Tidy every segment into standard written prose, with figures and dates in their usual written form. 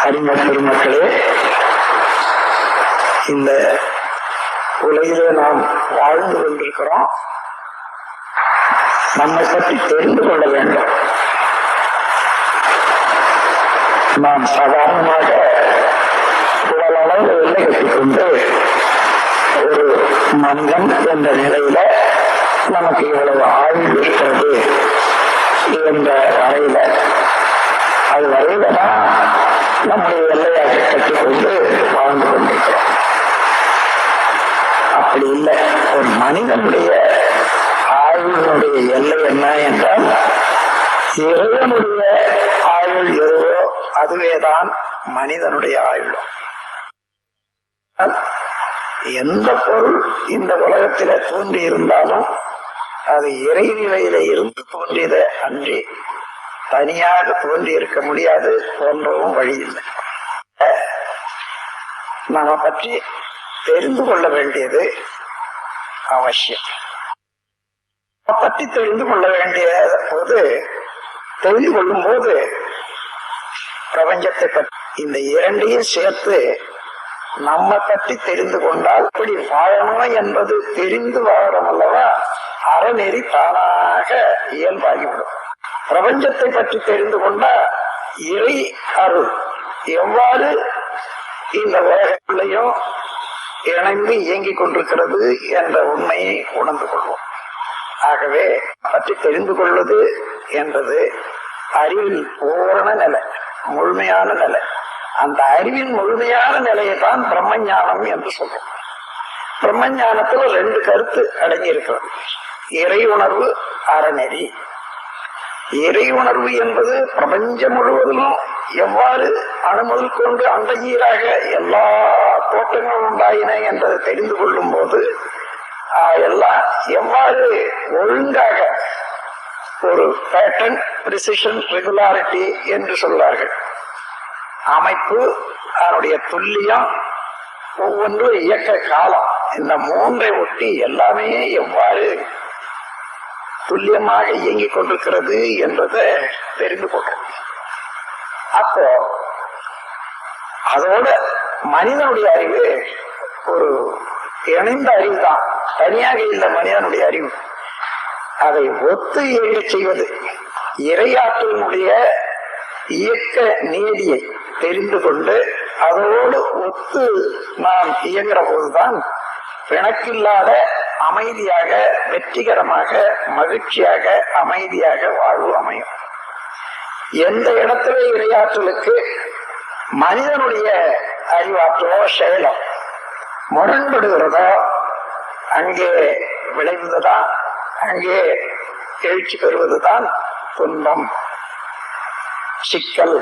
அறிஞர் பெருமக்களே, இந்த உலகிலே நாம் வாழ்ந்து கொண்டிருக்கிறோம். நம்மை பற்றி தெரிந்து கொள்ள வேண்டும். நாம் சாதாரணமாக உடலளவில் வெள்ளை கட்டிக் கொண்டு ஒரு மனிதன் என்ற நிலையில நமக்கு இவ்வளவு ஆய்வு இருக்கிறது என்ற வரையில அது வரையில தான் நம்முடைய எல்லையாக கட்டிக்கொண்டு வாழ்ந்து கொண்டிருக்கிறோம். அப்படி இல்லை. ஒரு மனிதனுடைய ஆயுளுடைய எல்லை என்ன என்றால், இறைவனுடைய ஆயுள் எதுவோ அதுவேதான் மனிதனுடைய ஆயுளும். எந்த பொருள் இந்த உலகத்தில தோன்றி இருந்தாலும் அது இறைநிலையில இருந்து தோன்றியது அன்றி தனியாக தோன்றி இருக்க முடியாது, தோன்றவும் வழி இல்லை. நாம பற்றி தெரிந்து கொள்ள வேண்டியது அவசியம். பற்றி தெரிந்து கொள்ள வேண்டிய போது, தெரிந்து கொள்ளும் போது பிரபஞ்சத்தை பற்றி இந்த இரண்டையும் சேர்த்து நம்ம பற்றி தெரிந்து கொண்டால் இப்படி வாழணும் என்பது தெரிந்து வாழறோம் அல்லவா, அறநெறி தானாக இயல்பாகிவிடும். பிரபஞ்சத்தை பற்றி தெரிந்து கொண்டா இறை அருள் எவ்வாறு இந்த உலகங்களையும் இணைந்து இயங்கிக் கொண்டிருக்கிறது என்ற உண்மையை உணர்ந்து கொள்வோம். ஆகவே பற்றி தெரிந்து கொள்வது என்பது அறிவில் பூரண நிலை, முழுமையான நிலை. அந்த அறிவின் முழுமையான நிலையை தான் பிரம்மஞானம் என்று சொல்றோம். பிரம்மஞானத்துல ரெண்டு கருத்து அடங்கி இருக்கிறது. இறை உணர்வு, அறநெறி. இறை உணர்வு என்பது பிரபஞ்சம் முழுவதிலும் எவ்வாறு அணுமுதல் கொண்டு அண்டகீராக எல்லா தோட்டங்களும் உண்டாயின என்பதை தெரிந்து கொள்ளும் போது எல்லாம் எவ்வாறு ஒழுங்காக ஒரு பேட்டர்ன், பிரிசிஷன், ரெகுலாரிட்டி என்று சொல்வார்கள். அமைப்பு, அதனுடைய துல்லியம், ஒவ்வொன்று இயக்க காலம், இந்த மூன்றை ஒட்டி எல்லாமே எவ்வாறு துல்லியமாக இயங்கிக் கொண்டிருக்கிறது என்பதை தெரிந்து கொள்றோம். அப்போ அதோட மனிதனுடைய அறிவு ஒரு இணைந்த அறிவு தான், தனியாக இல்லை மனிதனுடைய அறிவு. அதை ஒத்து இயங்க செய்வது, இறையாற்றலினுடைய இயக்க நீதியை தெரிந்து கொண்டு அதோடு ஒத்து நாம் இயங்குற போதுதான் பிணக்கில்லாத அமைதியாக, வெற்றிகரமாக, மகிழ்ச்சியாக, அமைதியாக வாழ்வு அமையும். எந்த இடத்துல இறையாற்றலுக்கு மனிதனுடைய அறிவாற்றலோ செயலோ முரண்படுகிறதோ அங்கே விளைவதுதான், அங்கே எழுச்சி பெறுவதுதான் துன்பம், சிக்கல்,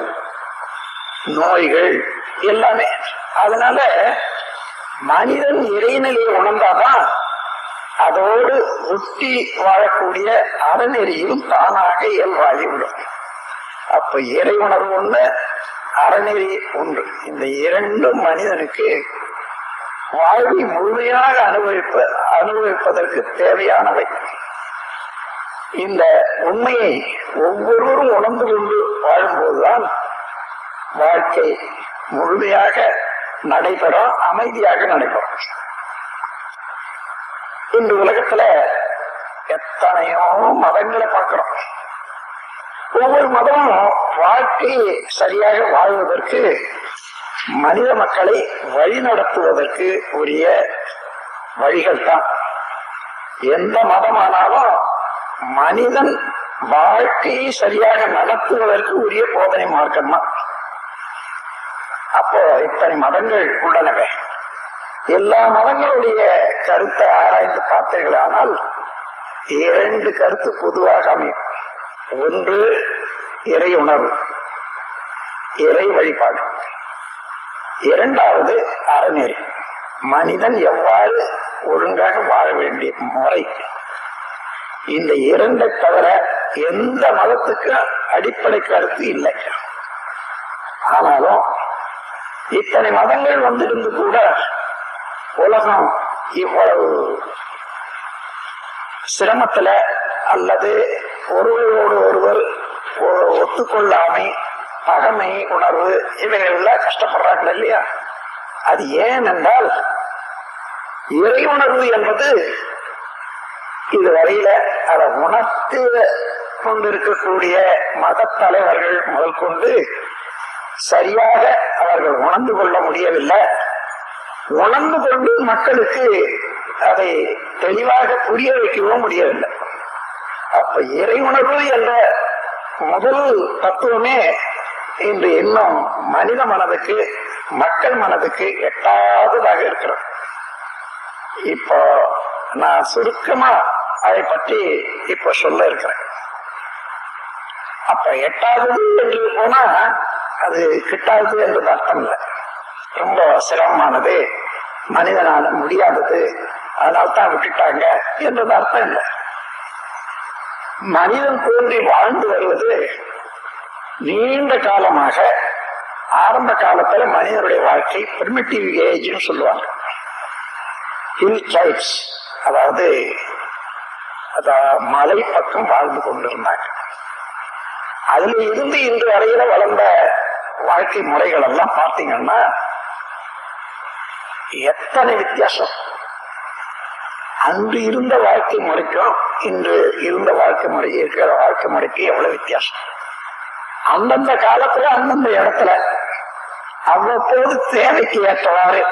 நோய்கள் எல்லாமே. அதனால மனிதன் இறைநிலையை உணர்ந்தாதான் அதோடு ஒட்டி வாழக்கூடிய அறநெறியும் தானாக இயல்பாகிவிடும். அப்ப இறை உணர்வு ஒண்ணு, அறநெறி ஒன்று. இந்த இரண்டும் மனிதனுக்கு வாழ்வை முழுமையாக அனுபவிப்பதற்கு தேவையானவை. இந்த உண்மையை ஒவ்வொருவரும் உணர்ந்து கொண்டு வாழும்போதுதான் வாழ்க்கை முழுமையாக நடைபெறும், அமைதியாக நடைபெறும். இந்த உலகத்துல எத்தனையோ மதங்களை பார்க்கிறோம். ஒவ்வொரு மதமும் வாழ்க்கையை சரியாக வாழ்வதற்கு, மனித மக்களை வழி நடத்துவதற்கு உரிய வழிகள் தான். எந்த மதமானாலும் மனிதன் வாழ்க்கையை சரியாக நடத்துவதற்கு உரிய போதனை மார்க்கம் தான். அப்போ இத்தனை மதங்கள் உள்ளனவே. எல்லா மதங்களுடைய கருத்தை ஆராய்ந்து பார்த்தீர்களானால் இரண்டு கருத்து பொதுவாக அமையும். ஒன்று இறை உணர்வு, இறை வழிபாடு. இரண்டாவது அறநெறி, மனிதன் எவ்வாறு ஒழுங்காக வாழ வேண்டிய முறை. இந்த இரண்டை தவிர எந்த மதத்துக்கு அடிப்படை கருத்து இல்லை. ஆனாலும் இத்தனை மதங்கள் வந்திருந்து கூட உலகம் இவ்வளவு சிரமத்துல அல்லது ஒருவரோடு ஒருவர் ஒத்துக்கொள்ளாமை, பகமை உணர்வு இவைகள்ல கஷ்டப்படுறாங்க இல்லையா? அது ஏன் என்றால் இறை உணர்வு என்பது இதுவரையில அதை உணர்த்து கொண்டிருக்கக்கூடிய மத தலைவர்கள் முதல் கொண்டு சரியாக அவர்கள் உணர்ந்து கொள்ள முடியவில்லை. உணர்ந்து கொண்டு மக்களுக்கு அதை தெளிவாக புரிய வைக்கவும் முடியவில்லை. அப்ப இறை உணர்வு என்ற முதல் தத்துவமே இன்று இன்னும் மனித மனதுக்கு, மக்கள் மனதுக்கு எட்டாவதாக இருக்கிறது. இப்போ நான் சுருக்கமா அதை பற்றி இப்ப சொல்ல இருக்கிறேன். அப்ப எட்டாவது என்று போனா அது கிட்டாது என்றது அர்த்தம் இல்லை. ரொம்ப சிரமமானது, மனிதனால முடியாதது, அதனால்தான் விட்டுட்டாங்க என்றது அர்த்தம் இல்லை. மனிதன் தோன்றி வாழ்ந்து வருவது நீண்ட காலமாக. ஆரம்ப காலத்துல மனிதனுடைய வாழ்க்கை பிரிமிட்டிவ் ஏஜ்னு சொல்லுவாங்க. ஹில் ட்ரைப்ஸ், அதாவது மலை பக்கம் வாழ்ந்து கொண்டிருந்தாங்க. அதுல இருந்து இன்று வரையில வளர்ந்த வாழ்க்கை முறைகள் எல்லாம் பார்த்தீங்கன்னா எத்தனை வித்தியாசம். அன்று இருந்த வாழ்க்கை முறைக்கும் இன்று இருந்த வாழ்க்கை முறை, இருக்கிற வாழ்க்கை முறைக்கு எவ்வளவு வித்தியாசம். அந்தந்த காலத்துல அந்தந்த இடத்துல அவ்வப்போது தேவைக்கு ஏற்றவாறு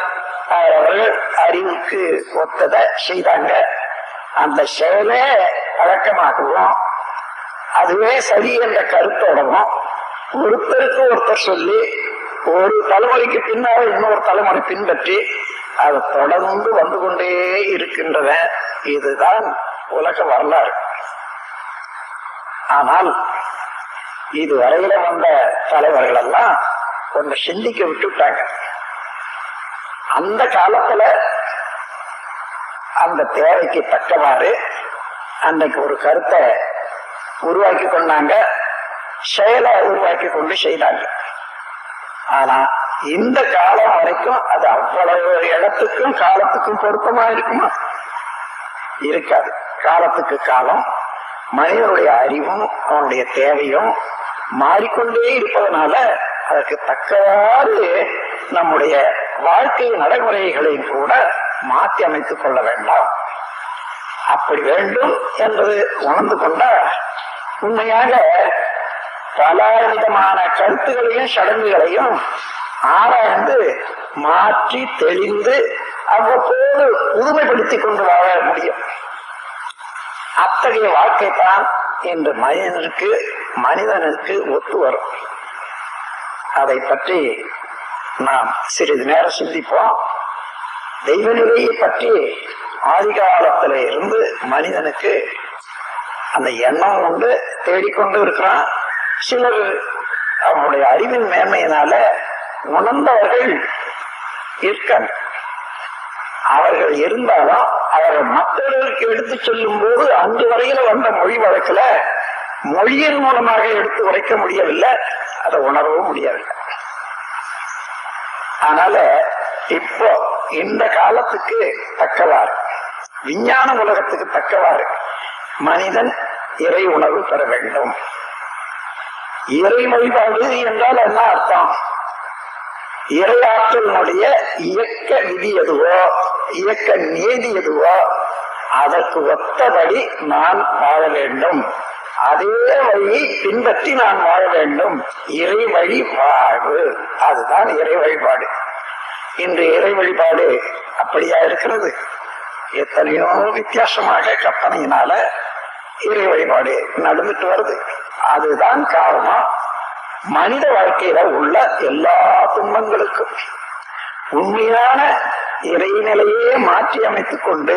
அவர்கள் அறிவுக்கு ஒத்ததை செய்தாங்க. அந்த செயலே வழக்கமாகவும் அதுவே சரி என்ற கருத்தோடவும் ஒருத்தருக்கு ஒருத்தர் சொல்லி ஒரு தலைமுறைக்கு பின்னால இன்னொரு தலைமுறை பின்பற்றி அது தொடர்ந்து வந்து கொண்டே இருக்கின்றன. இதுதான் உலக வரலாறு. ஆனால் இதுவரையில வந்த தலைவர்கள் எல்லாம் ஒன்று சிந்திக்க விட்டுட்டாங்க. அந்த காலத்துல அந்த தேவைக்கு தக்கவாறு அன்றைக்கு ஒரு கருத்தை உருவாக்கி கொண்டாங்க, செயலை உருவாக்கி கொண்டு செய்தாங்க. ஆனா இந்த காலம் வரைக்கும் அது அவ்வளவு இடத்துக்கும் காலத்துக்கும் பொருத்தமா இருக்குமா? இருக்காது. காலத்துக்கு காலம் மனிதனுடைய அறிவும் அவனுடைய தேவையும் மாறிக்கொண்டே இருப்பதனால அதற்கு தக்கவாறு நம்முடைய வாழ்க்கை நடைமுறைகளையும் கூட மாற்றி அமைத்துக் கொள்ள வேண்டாம். அப்படி வேண்டும் என்பது உணர்ந்து கொண்ட உண்மையாக பல விதமான கருத்துகளையும் சடங்குகளையும் ஆராய்ந்து மாற்றி தெளிந்து அவ்வப்போது புதுமைப்படுத்திக் கொண்டு வாழ முடியும். அத்தகைய வாழ்க்கை தான் இன்று மனிதனுக்கு ஒத்து வரும். அதை பற்றி நாம் சிறிது நேரம் சிந்திப்போம். தெய்வ நிலையை பற்றி ஆதி காலத்தில இருந்து மனிதனுக்கு அந்த எண்ணம் உண்டு, தேடிக்கொண்டு இருக்கிறான். சிலர் அவனுடைய அறிவின் மேன்மையினால உணர்ந்தவர்கள் இருக்காங்க. அவர்கள் இருந்தாலும் அவர்கள் மற்றவர்களுக்கு எடுத்து சொல்லும் போது அன்று வரையில வந்த மொழி வழக்குல மொழியின் மூலமாக எடுத்து உரைக்க முடியவில்லை, அதை உணரவும் முடியவில்லை. அதனால இப்போ இந்த காலத்துக்கு தக்கவாறு, விஞ்ஞான உலகத்துக்கு தக்கவாறு மனிதன் இறை உணர்வு பெற வேண்டும். இறை வழிபாடு என்றால் என்ன அர்த்தம்? இறையாற்றலினுடைய இயக்க விதி எதுவோ, இயக்க நீதி எதுவோ அதற்கு ஒத்தபடி நான் வாழ வேண்டும். அதே வழியை பின்பற்றி நான் வாழ வேண்டும். இறை வழிபாடு, அதுதான் இறை வழிபாடு. இன்று இறை வழிபாடு அப்படியா இருக்கிறது? எத்தனையோ வித்தியாசமாக கற்பனையினால இறை வழிபாடு நடந்துட்டு வருது. அதுதான் காரணம் மனித வாழ்க்கையில உள்ள எல்லா துன்பங்களுக்கும். உண்மையான இறைநிலையே மாற்றி அமைத்துக் கொண்டு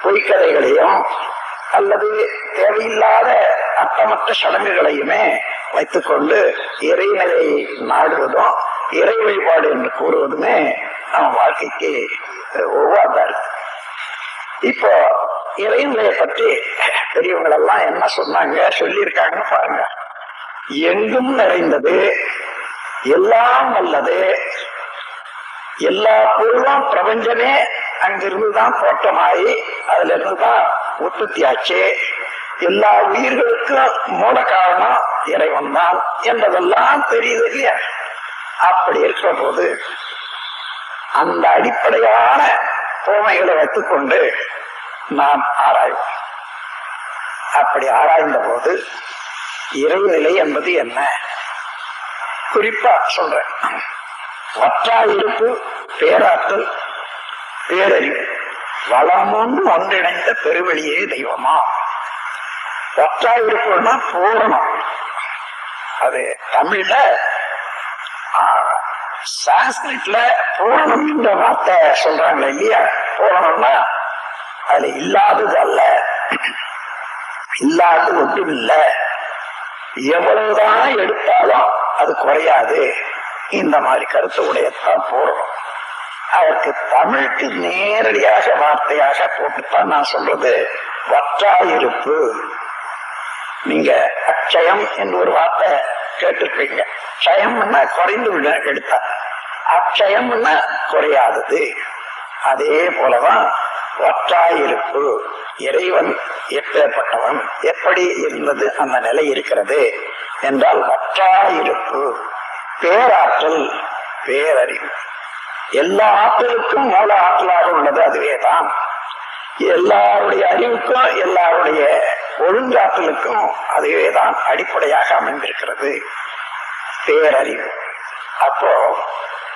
பொய்க்கதைகளையும் அல்லது தேவையில்லாத அர்த்தமற்ற சடங்குகளையுமே வைத்துக்கொண்டு இறைநிலையை நாடுவதும் இறை வழிபாடு என்று கூறுவதுமே நம்ம வாழ்க்கைக்கு ஒவ்வாதா இருக்கு. இப்போ இறைநிலையை பற்றி பெரியவங்க எல்லாம் என்ன சொன்னாங்க, சொல்லியிருக்காங்கன்னு பாருங்க. எங்கும் நிறைந்தது, எல்லாம் வல்லது, எல்லா பொருளும் பிரபஞ்சமே அங்கிருந்துதான் தோற்றமாயி அதுல இருந்துதான் உற்பத்தி ஆச்சு. எல்லா உயிர்களுக்கும் மூல காரணம் இறைவன் தான் என்பதெல்லாம் தெரியுது இல்லையா? அப்படி இருக்கிற போது அந்த அடிப்படையான தோமைகளை வைத்துக்கொண்டு நாம் ஆராய்வோம். அப்படி ஆராய்ந்த போது இறைநிலை என்பது என்ன குறிப்பா சொல்றேன். வற்றாயிருப்பு, பேராற்றல், பேரறிவு, வளமொன்று ஒன்றிணைந்த பெருவெளியே தெய்வமா. வற்றாயிருப்புன்னா பூரணம். அது தமிழ்ல சான்ஸ்கிரிட்ல பூரணம் என்ற வார்த்தை சொல்றாங்க இல்லையா? பூரணம்னா அது இல்லாதது அல்ல, இல்லாதது ஒன்றும் இல்லை, எவ்வளவுதான் எடுத்தாலும் அது குறையாது, இந்த மாதிரி கருத்து உடையத்தான் பூரணம். அதற்கு தமிழுக்கு நேரடியாக வார்த்தையாக போட்டுத்தான் நான் சொல்றது வற்றாயிருப்பு. நீங்க அக்ஷயம் என்று ஒரு வார்த்தை கேட்டிருப்பீங்க. க்ஷயம்னா குறைந்து விட எடுத்தா, அக்ஷயம்னா குறையாதது. அதே போலதான் வற்றாயிருப்பு. இறைவன் எப்பேற்பட்டவன், எப்படி இருந்தது அந்த நிலை இருக்கிறது என்றால் வற்றாயிருப்பு. பேராற்றல், பேரறிவு, எல்லா ஆற்றலுக்கும் மூல ஆற்றலாக உள்ளது அதுவேதான். எல்லாருடைய அறிவுக்கும் எல்லாருடைய ஒழுங்காற்றலுக்கும் அதுவேதான் அடிப்படையாக அமைந்திருக்கிறது பேரறிவு. அப்போ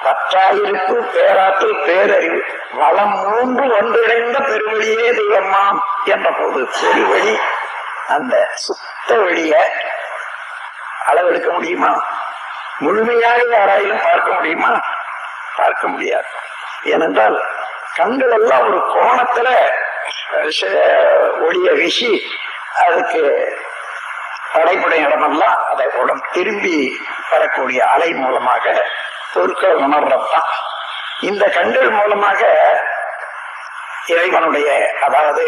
வற்றாயிருப்பு, பேராற்றல், பேரறிவு, வளம் மூன்று ஒன்றிணைந்த பெருவெளியே தெய்வமாம் என்ற போது பெருவெளி, அந்த சுத்த வெளிய அளவெடுக்க முடியுமா? முழுமையாக யாராயிலும் பார்க்க முடியுமா? பார்க்க முடியாது. ஏனென்றால் கண்கள் எல்லாம் ஒரு கோணத்துல ஒளிய வீசி அதுக்கு படைப்படை இடமெல்லாம் அதை உடம்பு திரும்பி வரக்கூடிய அலை மூலமாக பொருட்கள் உணர்றதுதான். இந்த கண்கள் மூலமாக இறைவனுடைய, அதாவது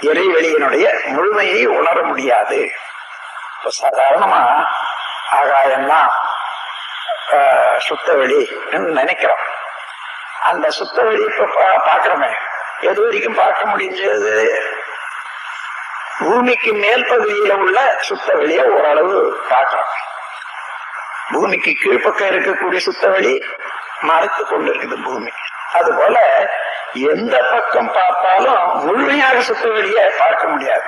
இறைவெளியினுடைய முழுமையை உணர முடியாது. சாதாரணமா ஆகாயம்தான் சுத்தவெளி நினைக்கிறோம். அந்த சுத்தவெளி இப்ப பாக்குறோமே, எது வரைக்கும் பார்க்க முடிஞ்சது? பூமிக்கு மேல் பகுதியில உள்ள சுத்தவெளியை ஓரளவு பார்க்கிறோம். பூமிக்கு கீழ்ப்பக்கம் இருக்கக்கூடிய சுத்தவெளி மறைத்து கொண்டு இருக்குது பூமி. அதுபோல எந்த பக்கம் பார்த்தாலும் முழுமையாக சுத்தவெளியை பார்க்க முடியாது.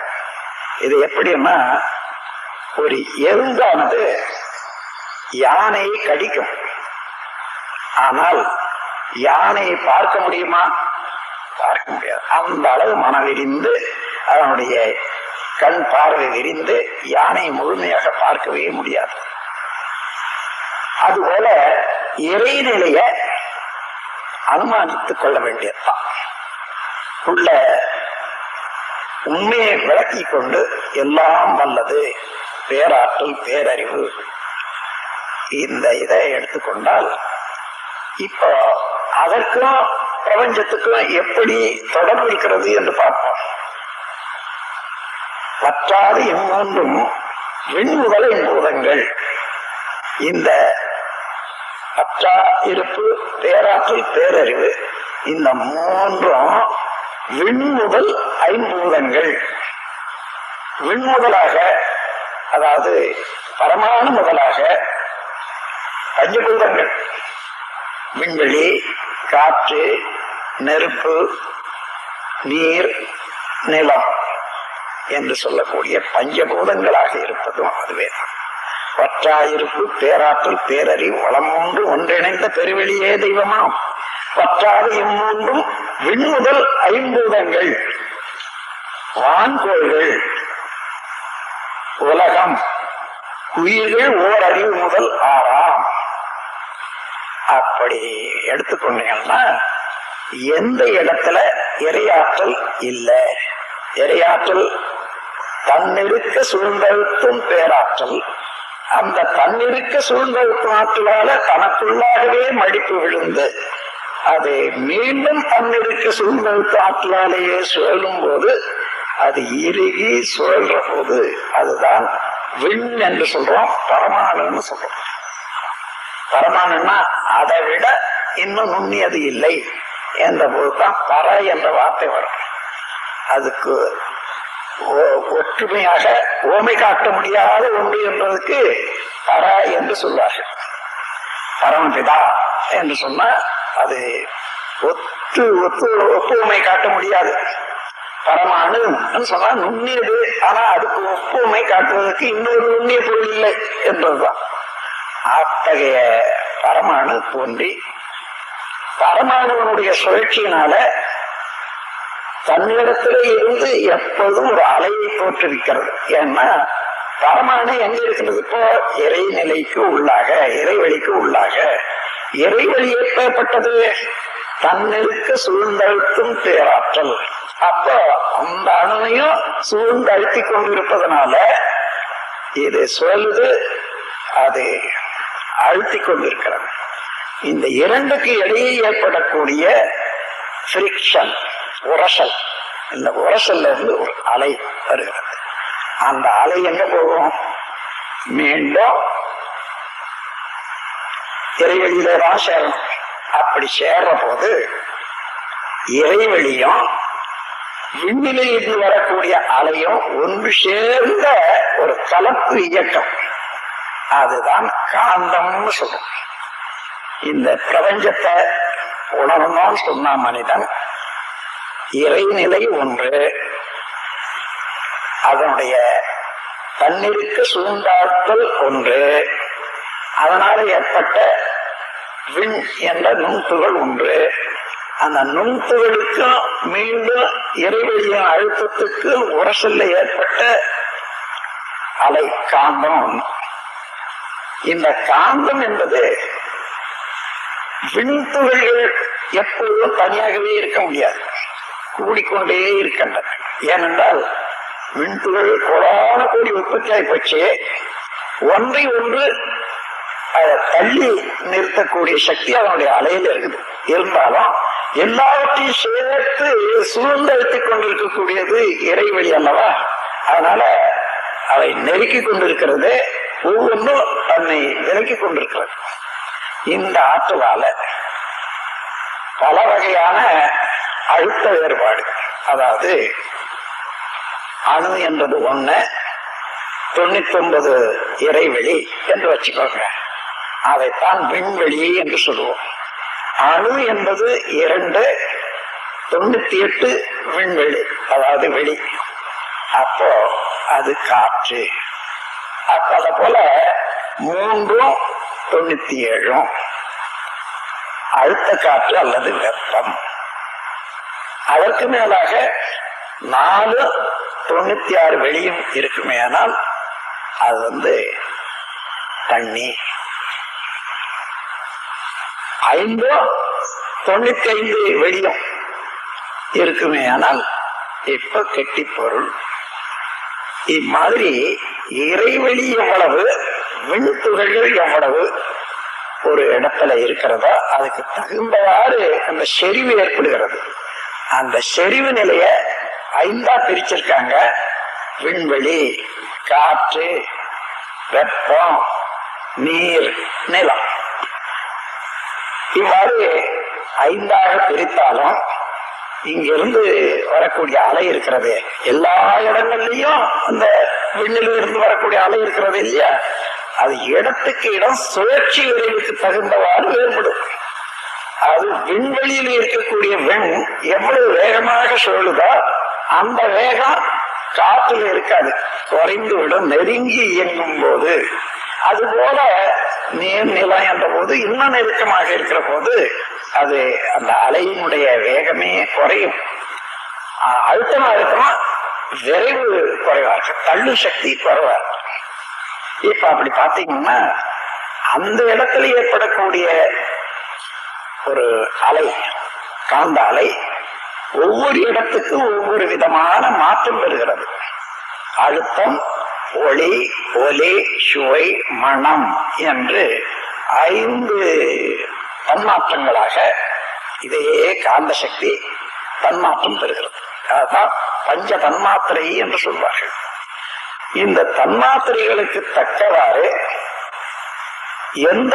இது எப்படின்னா, ஒரு எறும்பானது யானையை கடிக்கும், ஆனால் யானையை பார்க்க முடியுமா? பார்க்க முடியாது. அந்த அளவு மனம் விரிந்து, அதனுடைய கண் பார்வை விரிந்து யானையை முழுமையாக பார்க்கவே முடியாது. அதுபோல இறைநிலைய அனுமானித்துக் கொள்ள வேண்டியதுதான். உள்ள உண்மையை விளக்கி கொண்டு எல்லாம் வல்லது பேராற்றல், பேரறிவு, இந்த இதை எடுத்துக்கொண்டால் இப்போ அதற்கும் பிரபஞ்சத்துக்கும் எப்படி தொடர்பு இருக்கிறது என்று பார்ப்போம். வற்றாது இம்மூன்றும் விண்முதல் பூதங்கள். இந்த வற்றா இருப்பு, பேராற்றல், பேரறிவு, இந்த மூன்றும் விண்முதல் ஐம்பூதங்கள். விண்முதலாக, அதாவது பரமாணு முதலாக பஞ்சபூதங்கள், விண்வெளி, காற்று, நெருப்பு, நீர், நிலம் என்று சொல்லக்கூடிய பஞ்சபூதங்களாக இருப்பதும் அதுவேதான். வற்றாயிருப்பு, பேராற்றல், பேரறிவு, வளம் மூன்று ஒன்றிணைந்த பெருவெளியே தெய்வமாம். வற்றாது இம்மூன்றும் விண்முதல் ஐம்பூதங்கள், வான்கோள்கள், உலகம், உயிர்கள் ஓர் அறிவு முதல் ஆறாம். அப்படி எடுத்துக்கொண்டீங்கன்னா எந்த இடத்துல இறையாற்றல் இல்லை? இறையாற்றல் தன்னிருக்க சூழ்ந்தழுத்தும் பேராற்றல். அந்த தன்னிருக்க சூழ்ந்தழுத்தும் ஆற்றலால தனக்குள்ளாகவே மடிப்பு விழுந்து அதை மீண்டும் தன்னிருக்க சூழ்ந்தழுத்து ஆற்றலாலேயே சுழலும் போது அது இறுகி சுழல்ற போது அதுதான் விண் என்று சொல்றோம், பரமாணுன்னு சொல்றோம். பரமாணுன்னா அதை விட இன்னும் நுண்ணியது இல்லை என்ற போதுதான் பர என்ற வார்த்தை வரும். அதுக்கு ஒற்றுமையாக ஓமை காட்ட முடியாத ஒன்று என்பதற்கு பர என்று சொல்வார்கள். பரமபிதா என்று சொன்னா அது ஒப்புமை காட்ட முடியாது. பரமானு சொன்னா நுண்ணியது, ஆனா அதுக்கு ஒப்புமை காட்டுவதற்கு இன்னொரு நுண்ணிய பொருள் இல்லை என்பதுதான். அத்தகைய பரமானு தோன்றி பரமானுவனுடைய சுழற்சியினால தன்னிடத்திலே இருந்து எப்போதும் ஒரு அலையை தோற்றுவிக்கிறது. ஏன்னா பரமானு எங்க இருக்கிறது? இப்போ இறைநிலைக்கு உள்ளாக, இறைவெளிக்கு உள்ளாக. இறைவெளி ஏற்பட்டது தன்னிற்கு சூழ்ந்தழுத்தும் பேராற்றல். அப்போ அந்த அணுவையும் சூழ்ந்தழுத்தி கொண்டிருப்பதனால இது சொல்லுது, அது அழுத்தி கொண்டிருக்கிறது. இந்த இரண்டுக்கு இடையே ஏற்படக்கூடிய ஃபிரிக்ஷன், உரசல், இந்த உரசல்ல இருந்து ஒரு அலை வருகிறது. அந்த அலை எங்க போகும்? மீண்டும் இறைவெளியில தான் சேரணும். அப்படி சேர்ற போது இறைவெளியும் விண்ணிலிருந்து வரக்கூடிய அலையும் ஒன்று சேர்ந்த ஒரு கலப்பு இயக்கம், அதுதான் காந்தம்னு சொல்றோம். இந்த பிரபஞ்சத்தை உணரணும்னு சொன்ன மனிதன் இறைநிலை ஒன்று, அதனுடைய தன்னிற்கு சூழ்ந்தாற்றல் ஒன்று, அதனால ஏற்பட்ட விண் என்ற நுண்துகள் ஒன்று. அந்த நுண்துகளுக்கும் மீண்டும் இறைவெளியின் அழுத்தத்துக்கு உரசல்ல ஏற்பட்ட அலை காந்தம் ஒன்று. இந்த காந்தம் என்பது விண்துகள்கள் எப்போதும் தனியாகவே இருக்க முடியாது, கூடிக்கொண்டே இருக்கின்றன. ஏனென்றால் விண்துகள் கோடான கோடி உற்பத்தி ஆகிப்போச்சு. ஒன்றை ஒன்று அதை தள்ளி நிறுத்தக்கூடிய சக்தி அதனுடைய அலையில இருக்குது. இருந்தாலும் எல்லாவற்றையும் சேர்த்து சூழ்ந்தழுத்திக் கொண்டிருக்கக்கூடியது இறைவெளி அல்லவா? அதனால அவை நெருக்கி கொண்டிருக்கிறது, ஒவ்வொன்றும் தன்னை விலக்கி கொண்டிருக்கிறது. இந்த ஆற்றலால பல வகையான அழுத்த வேறுபாடு, அதாவது அணு என்பது ஒண்ணு, 99 இறைவெளி என்று வச்சுக்கோங்க, அதைத்தான் விண்வெளி என்று சொல்லுவோம். அணு என்பது 2, 98 விண்வெளி, அதாவது வெளி. அப்போ அது காற்று. அப்ப அத போல 3, 97 அழுத்த காற்று அல்லது வெப்பம். அதற்கு மேலாக 4, 96 வெளியும் இருக்குமே, ஆனால் அது தண்ணி. 5, 95 வெளியும் இருக்குமே, ஆனால் இப்ப கெட்டி பொருள். இம்மாதிரி இறைவெளி எவ்வளவு, விண்துகள்கள் எவ்வளவு ஒரு இடத்துல இருக்கிறதோ அதுக்கு தகுந்தவாறு அந்த செறிவு ஏற்படுகிறது. அந்த செறிவு நிலைய 5ஆ பிரிச்சிருக்காங்க: விண்வெளி, காற்று, வெப்பம், நீர், நிலம். இவ்வாறு 5ஆக பிரித்தாலும் இங்கிருந்து வரக்கூடிய அலை இருக்கிறது, எல்லா இடங்கள்லயும் அந்த விண்ணில் இருந்து வரக்கூடிய அலை இருக்கிறது இல்லையா, அது இடத்துக்கு இடம் சுழற்சி விரைவுக்கு தகுந்தவாறு வேறுபடும். அது விண்வெளியில் இருக்கக்கூடிய வெண் எவ்வளவு வேகமாக சுழலுதோ அந்த வேகம் காற்றில் இருக்காது, குறைந்து விடும் நெருங்கி இயங்கும் போது. அதுபோல நீர், நிலம் என்ற போது இன்னும் நெருக்கமாக இருக்கிற போது அது அந்த அலையினுடைய வேகமே குறையும். அழுத்தமா இருக்குமா, விரைவு குறைவா இருக்கு, தள்ளு சக்தி குறைவா இருக்கு. இப்ப அப்படி பாத்தீங்கன்னா அந்த இடத்துல ஏற்படக்கூடிய ஒரு அலை, காந்த அலை, ஒவ்வொரு இடத்துக்கும் ஒவ்வொரு விதமான மாற்றம் பெறுகிறது. அழுத்தம், ஒளி, ஒலி, சுவை, மனம் என்று 5 தன்மாற்றங்களாக இதே காந்த சக்தி தன்மாற்றம் பெறுகிறது. அதுதான் பஞ்ச தன்மாத்திரை என்று சொல்வார்கள். இந்த தன்மாத்திரைகளுக்கு தக்கவாறு இந்த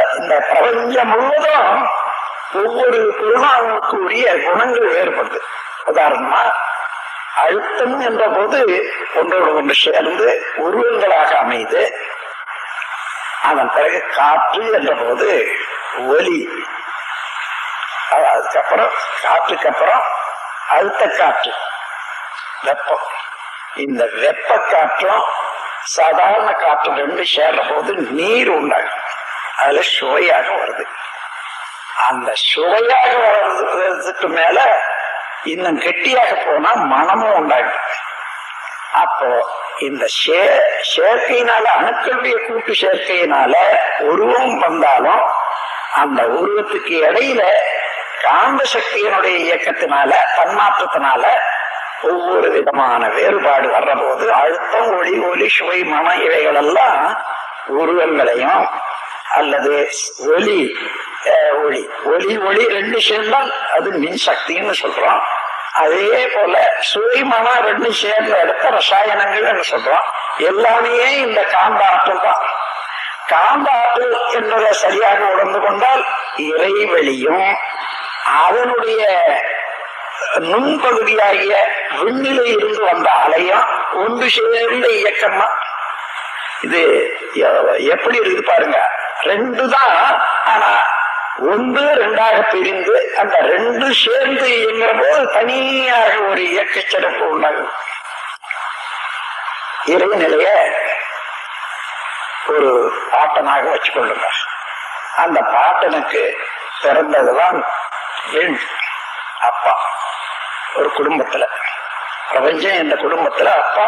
பிரபஞ்சம் முழுவதும் ஒவ்வொரு பொருளாவுக்கு உரிய குணங்கள் வேறுபடுது. உதாரணமா அழுத்தம் என்ற போது ஒன்றோடு ஒன்று சேர்ந்து உருவங்களாக அமைது. அதன் பிறகு காற்று என்ற போது ஒலி, அதுக்கப்புறம் காற்றுக்கு அப்புறம் அழுத்த காற்று, வெப்பம். இந்த வெப்ப காற்றும் சாதாரண காற்று ரெண்டு சேர்ற போது நீர் உண்டாகும். அதுல சுவையாக வருது. அந்த சுவையாக வர்றதுக்கு மேல இன்னும் கெட்டியாக போனா மனமும் உண்டாகும். அப்போ இந்த சேர்க்கையினால, அணுக்களுடைய கூட்டு சேர்க்கையினால உருவம் வந்தாலும் அந்த உருவத்துக்கு இடையில காந்த சக்தியினுடைய இயக்கத்தினால, தன்மாற்றத்தினால ஒவ்வொரு விதமான வேறுபாடு வர்ற போது அழுத்தம், ஒளி, ஒலி, சுவை, மனம் இவைகள் எல்லாம் உருவங்களையும் அல்லது ஒலி, ஒளி, ஒலி, ஒளி ரெண்டு சேர்ந்தால் அது மின் சக்தின்னு சொல்றோம். அதே போல சுவை, மனம் ரெண்டு சேர்ந்த இடத்த ரசாயனங்கள் சொல்றோம். எல்லாமே இந்த காந்த ஆற்றல் தான். காந்த ஆற்றல் என்பதை சரியாக உணர்ந்து கொண்டால் இறைவெளியும் அதனுடைய நுண்பகுதியாகிய விண்ணிலே இருந்து வந்த அலையும் ஒன்று சேர்ந்த இயக்கமா. இது எப்படி இருக்குது பாருங்க. ரெண்டு தான், ஆனா ஒன்று ரெண்டாக பிரிந்து அந்த ரெண்டு சேர்ந்து இயங்குற போது தனியாக ஒரு இயக்க சிறப்பு உண்டாகும். இறைநிலைய ஒரு பாட்டனாக வச்சுக்கொள்ளுங்க. அந்த பாட்டனுக்கு பிறந்ததுதான் பெண், அப்பா. ஒரு குடும்பத்துல, பிரபஞ்சம் என்ற குடும்பத்துல அப்பா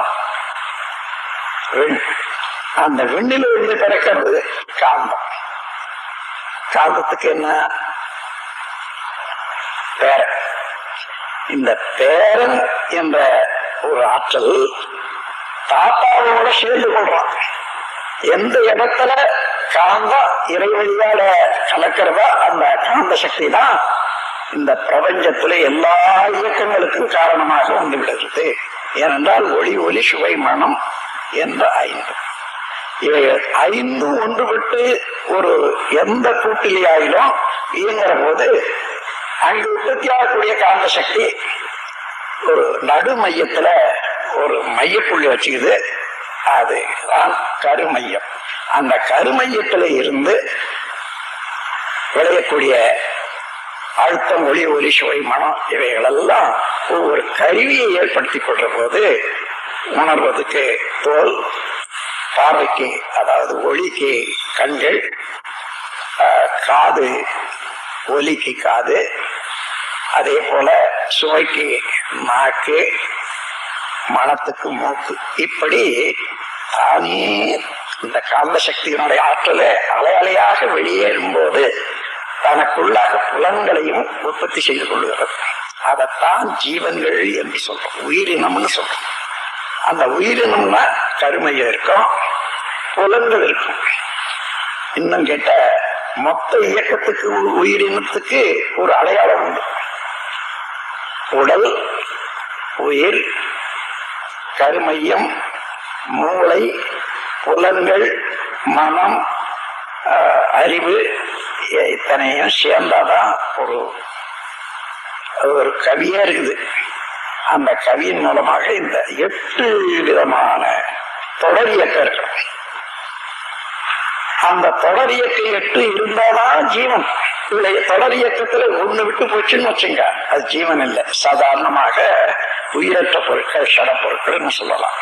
வெண். அந்த வெண்ணில இருந்து பிறக்கிறது காந்தம். காந்தத்துக்கு என்ன பேரன். இந்த பேரன் என்ற ஒரு ஆற்றல் தாத்தாவோட சேர்ந்து கொள்றான். எந்த இடத்துல காந்தம் இறைவழியால கலக்கிறதோ அந்த காந்த சக்தி தான் இந்த பிரபஞ்சத்துல எல்லா இயக்கங்களுக்கும் காரணமாக வந்து விடுகிறது. ஏனென்றால் ஒளி, ஒலி, சுவை, மனம் என்ற ஐந்து, ஐந்து ஒன்றுபட்டு ஒரு எந்த கூட்டிலேயாயிலும் இயங்குற போது அங்கு உற்பத்தியாகக்கூடிய காந்த சக்தி ஒரு நடு மையத்துல ஒரு மையப்புள்ளி வச்சுக்குது. அதுதான் கருமையம். அந்த கருமையத்துல இருந்து விளையக்கூடிய அழுத்தம், ஒளி, ஒலி, சுவை, மனம் இவைகளெல்லாம் ஒவ்வொரு கருவியை ஏற்படுத்தி கொள்ற போது உணர்வதற்கு தோல், பார்வைக்கு அதாவது ஒளிக்கு கண்கள், காது, ஒலிக்கு காது, அதே போல சுவைக்கு நாக்கு, மனத்துக்கு மூக்கு. இப்படி தானே இந்த காந்த சக்தியினுடைய ஆற்றலை அலை அலையாக வெளியேறும் போது தனக்குள்ளாக புலன்களையும் உற்பத்தி செய்து கொள்ளுகிறது. அதைத்தான் ஜீவன்கள் என்று சொல்றோம், உயிரினம்னு சொல்றோம். அந்த உயிரினம்னா கருமையம் இருக்கும், புலன்கள் இருக்கும். இன்னும் கேட்ட மொத்த இயக்கத்துக்கு உயிரினத்துக்கு ஒரு அடையாளம் உண்டு. உடல், உயிர், கருமையம், மூளை, புலன்கள், மனம், அறிவு இத்தனையும் சேர்ந்தாதான் ஒரு கவியே இருக்குது. அந்த கவியின் மூலமாக இந்த 8 விதமான தொடர் இயக்கம் இருக்கு. அந்த தொடர் இயக்கம் 8 இருந்தாதான் ஜீவன். தொடர் இயக்கத்துல ஒண்ணு விட்டு போச்சுன்னு வச்சுங்க, அது ஜீவன் இல்லை. சாதாரணமாக உயிரற்ற பொருட்கள், சட பொருட்கள்னு சொல்லலாம்.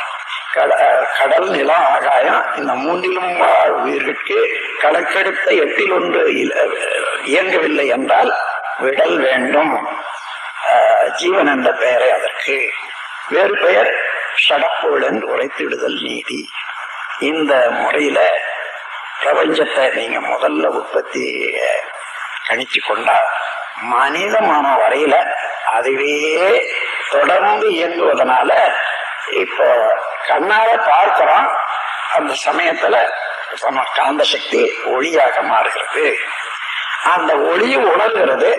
கடல், நிலம், ஆகாயம் இந்த மூன்றிலும் உயிர்களுக்கு கணக்கெடுத்த 8ல் 1 இயங்கவில்லை என்றால் விடல் வேண்டும். ஜீவன் என்ற பெயரை அதற்கு வேறு பெயர் சடப்பொருள் என்று உரைத்து விடுதல் நீதி. இந்த முறையில பிரபஞ்சத்தை நீங்க முதல்ல உற்பத்தி கணிச்சு கொண்டா மனிதமான வரையில அதுவே தொடர்ந்து இயங்குவதனால இப்போ கண்ணால பார்க்கிறோம். அந்த சமயத்துல காந்த சக்தி ஒளியாக மாறுகிறது. அந்த ஒளியை உணர்கிறது.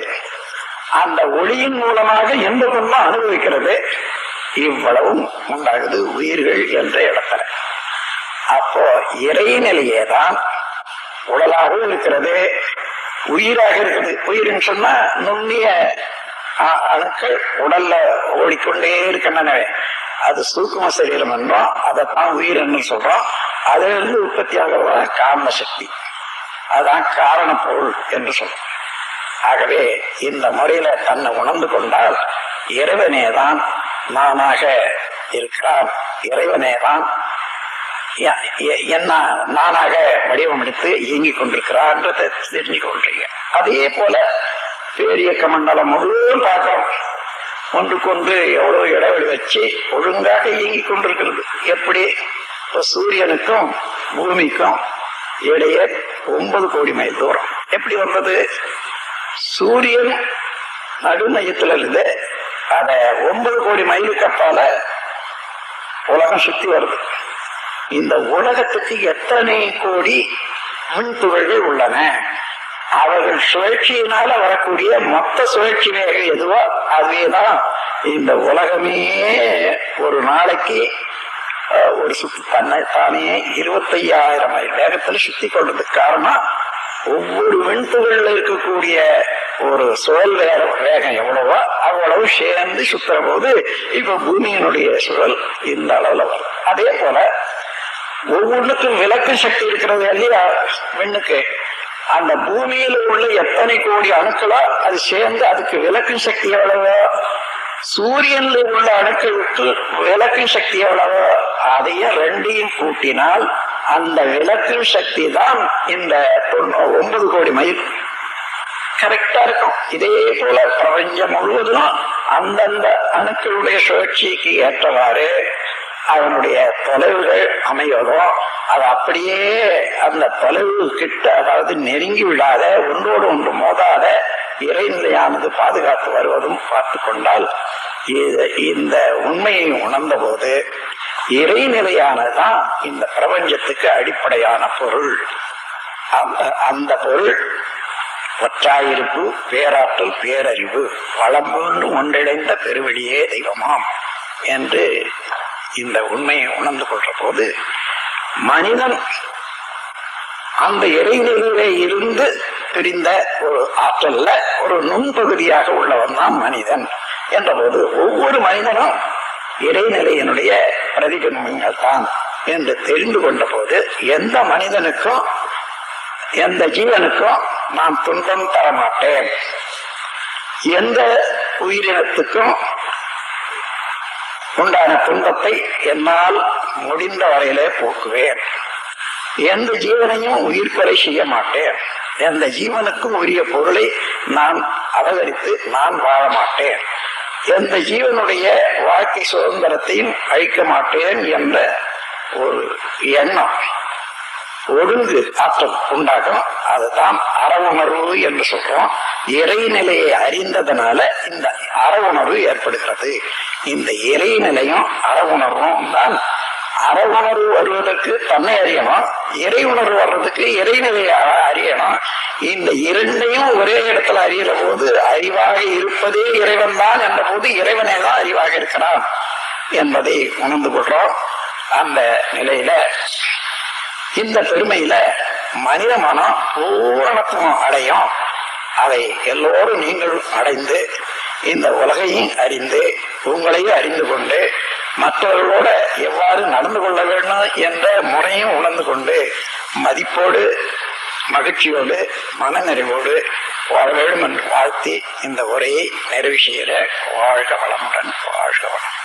அந்த ஒளியின் மூலமாக எந்த துன்பம் அனுபவிக்கிறது. இவ்வளவும் உண்டாகுது உயிர்கள் என்ற இடத்துல. அப்போ இறைநிலையேதான் உடலாகவும் இருக்கிறது, உயிராக இருக்குது. உயிர்னு சொன்னா நுண்ணிய அணுக்கள் உடல்ல ஓடிக்கொண்டே இருக்கின்றன. அது சூக்கும சரீரம் என்றோம், அதைத்தான் உயிர் என்று சொல்றோம். அதிலிருந்து உற்பத்தி ஆகிறதா காரண சக்தி, அதான் காரண பொருள் என்று சொல்றோம். ஆகவே இந்த முறையில தன்னை உணர்ந்து கொண்டால் இறைவனேதான் நானாக இருக்கிறான், இறைவனேதான் என்ன நானாக வடிவமெடுத்து இயங்கிக் கொண்டிருக்கிறான்றதை தெரிஞ்சு கொள்றீங்க. அதே போல பேரியக்க மண்டலம் முழுவதும் பார்க்கிறோம், ஒன்றுக்கொன்று எவ்வளவு இடைவெளி வச்சு ஒழுங்காக இயங்கிக் கொண்டிருக்கிறது. எப்படி சூரியனுக்கும் பூமிக்கும் இடையே 9 கோடி மைல் தூரம் எப்படி வந்தது? சூரியன் நடுமையத்துல இருந்து அத 9 கோடி மைலுக்கு அப்பால உலகம் சுத்தி வருது. இந்த உலகத்துக்கு எத்தனை கோடி மின் துகள்கள் உள்ளன? அவர்கள் சுழற்சியினால வரக்கூடிய மொத்த சுழற்சி வேகம் எதுவோ அதுவேதான் இந்த உலகமே ஒரு நாளைக்கு ஒரு சுத்தி தானே 25,000 மைல் வேகத்துல சுத்தி கொள்றதுக்கு காரணம் ஒவ்வொரு மின்துகள்ல இருக்கக்கூடிய ஒரு சுழல் வேகம் எவ்வளவோ அவ்வளவு சேர்ந்து சுத்துற போது இப்ப பூமியினுடைய சுழல் இந்த அளவுல வரும். அதே போல ஒவ்வொன்றுக்கும் விளக்கு சக்தி இருக்கிறது இல்லையா விண்ணுக்கு, அந்த பூமியில உள்ள எத்தனை கோடி அணுக்களோ அது சேர்ந்து அதுக்கு விளக்கும் சக்தி எவ்வளவோ, சூரியன்ல உள்ள அணுக்களுக்கு விளக்கும் சக்தி எவ்வளவோ அதையும் ரெண்டையும் கூட்டினால் அந்த விளக்கும் சக்தி தான் இந்த 9 கோடி மைல் கரெக்டா இருக்கும். இதே போல பிரபஞ்சம் முழுவதும் அந்தந்த அணுக்களுடைய சுழற்சிக்கு ஏற்றவாறு அதனுடைய தொலைவுகள் அமைவதோ அது அப்படியே அந்த தொலைவு கிட்ட, அதாவது நெருங்கி விடாத, ஒன்றோடு ஒன்று மோதாத இறைநிலையானது பாதுகாத்து வருவதும் பார்த்து கொண்டால் இந்த உண்மையை உணர்ந்த போது இறைநிலையானதுதான் இந்த பிரபஞ்சத்துக்கு அடிப்படையான பொருள். அந்த பொருள் ஒற்றாயிருப்பு, பேராற்றல், பேரறிவு, வளம்பொன்று ஒன்றிணைந்த பெருவெளியே தெய்வமாம் என்று இந்த உண்மையை உணர்ந்து கொள்ற போது மனிதன் அந்த இறைநிலையிலே இருந்து பிரிந்த ஒரு ஆற்றல்ல ஒரு நுண்பகுதியாக உள்ளவன் தான் மனிதன் என்ற போது ஒவ்வொரு மனிதனும் இறைநிலையினுடைய பிரதிபிம்பங்கள் தான் என்று தெரிந்து கொண்ட போது எந்த மனிதனுக்கும் எந்த ஜீவனுக்கும் நான் துன்பம் தரமாட்டேன், எந்த உயிரினத்துக்கும் உண்டான துன்பத்தை என்னால் முடிந்த வரையிலே போக்குவேன், எந்த ஜீவனையும் உயிர்கொலை செய்ய மாட்டேன், எந்த ஜீவனுக்கும் உரிய பொருளை நான் அபகரித்து நான் வாழ மாட்டேன், எந்த ஜீவனுடைய வாழ்க்கை சுதந்திரத்தையும் அழிக்க மாட்டேன் என்ற ஒரு எண்ணம் ஒழுங்கு ஆற்றல் உண்டாகும். அதுதான் அறவுணர்வு என்று சொல்றோம். இறைநிலையை அறிந்ததனால இந்த அறவுணர்வு ஏற்படுகிறது. இந்த இறைநிலையும் அறவுணர்வும் தான். அறவுணர்வு வருவதற்கு தன்னை அறியணும், இறை உணர்வு வர்றதுக்கு இறைநிலையை அறியணும். இந்த இரண்டையும் ஒரே இடத்துல அறிகிற போது அறிவாக இருப்பதே இறைவன் தான் என்ற போது இறைவனே தான் அறிவாக இருக்கிறான் என்பதை உணர்ந்து கொள்றோம். அந்த நிலையில இந்த பெருமையில மனித மனம் பூரணத்துவம் அடையும். அதை எல்லோரும் நீங்கள் அடைந்து இந்த உலகையும் அறிந்து உங்களையும் அறிந்து கொண்டு மற்றவர்களோட எவ்வாறு நடந்து கொள்ள வேண்டும் என்ற முறையும் உணர்ந்து கொண்டு மதிப்போடு மகிழ்ச்சியோடு மனநிறைவோடு வாழ வேண்டும் என்று வாழ்த்தி இந்த உரையை நிறைவு செய்கிற வாழ்க வளமுடன், வாழ்க வளம்.